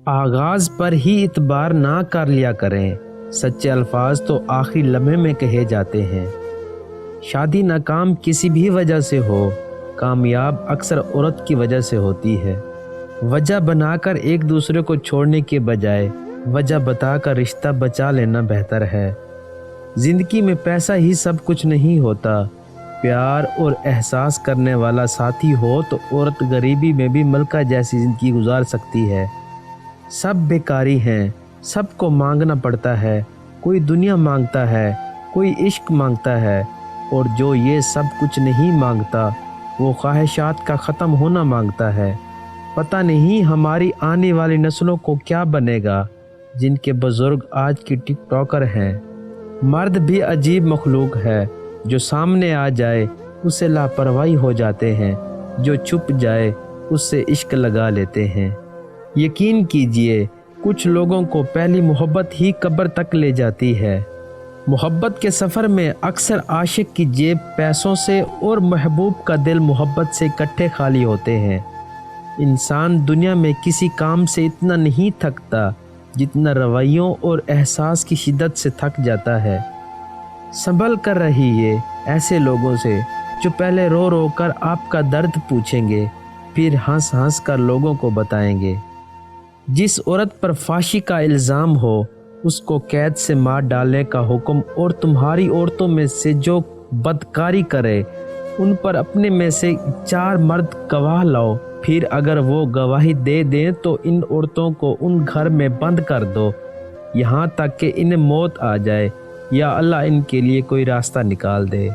آغاز پر ہی اعتبار نہ کر لیا کریں، سچے الفاظ تو آخری لمحے میں کہے جاتے ہیں۔ شادی ناکام کسی بھی وجہ سے ہو، کامیاب اکثر عورت کی وجہ سے ہوتی ہے۔ وجہ بنا کر ایک دوسرے کو چھوڑنے کے بجائے وجہ بتا کر رشتہ بچا لینا بہتر ہے۔ زندگی میں پیسہ ہی سب کچھ نہیں ہوتا، پیار اور احساس کرنے والا ساتھی ہو تو عورت غریبی میں بھی ملکہ جیسی زندگی گزار سکتی ہے۔ سب بیکاری ہیں، سب کو مانگنا پڑتا ہے، کوئی دنیا مانگتا ہے، کوئی عشق مانگتا ہے، اور جو یہ سب کچھ نہیں مانگتا وہ خواہشات کا ختم ہونا مانگتا ہے۔ پتہ نہیں ہماری آنے والی نسلوں کو کیا بنے گا، جن کے بزرگ آج کی ٹک ٹاکر ہیں۔ مرد بھی عجیب مخلوق ہے، جو سامنے آ جائے اس سے لاپرواہی ہو جاتے ہیں، جو چھپ جائے اس سے عشق لگا لیتے ہیں۔ یقین کیجئے کچھ لوگوں کو پہلی محبت ہی قبر تک لے جاتی ہے۔ محبت کے سفر میں اکثر عاشق کی جیب پیسوں سے اور محبوب کا دل محبت سے اکٹھے خالی ہوتے ہیں۔ انسان دنیا میں کسی کام سے اتنا نہیں تھکتا جتنا رویوں اور احساس کی شدت سے تھک جاتا ہے۔ سنبھل کر رہیے ایسے لوگوں سے جو پہلے رو رو کر آپ کا درد پوچھیں گے، پھر ہنس ہنس کر لوگوں کو بتائیں گے۔ جس عورت پر فحاشی کا الزام ہو اس کو قید سے مار ڈالنے کا حکم، اور تمہاری عورتوں میں سے جو بدکاری کرے ان پر اپنے میں سے 4 مرد گواہ لاؤ، پھر اگر وہ گواہی دے دیں تو ان عورتوں کو ان گھر میں بند کر دو یہاں تک کہ انہیں موت آ جائے یا اللہ ان کے لیے کوئی راستہ نکال دے۔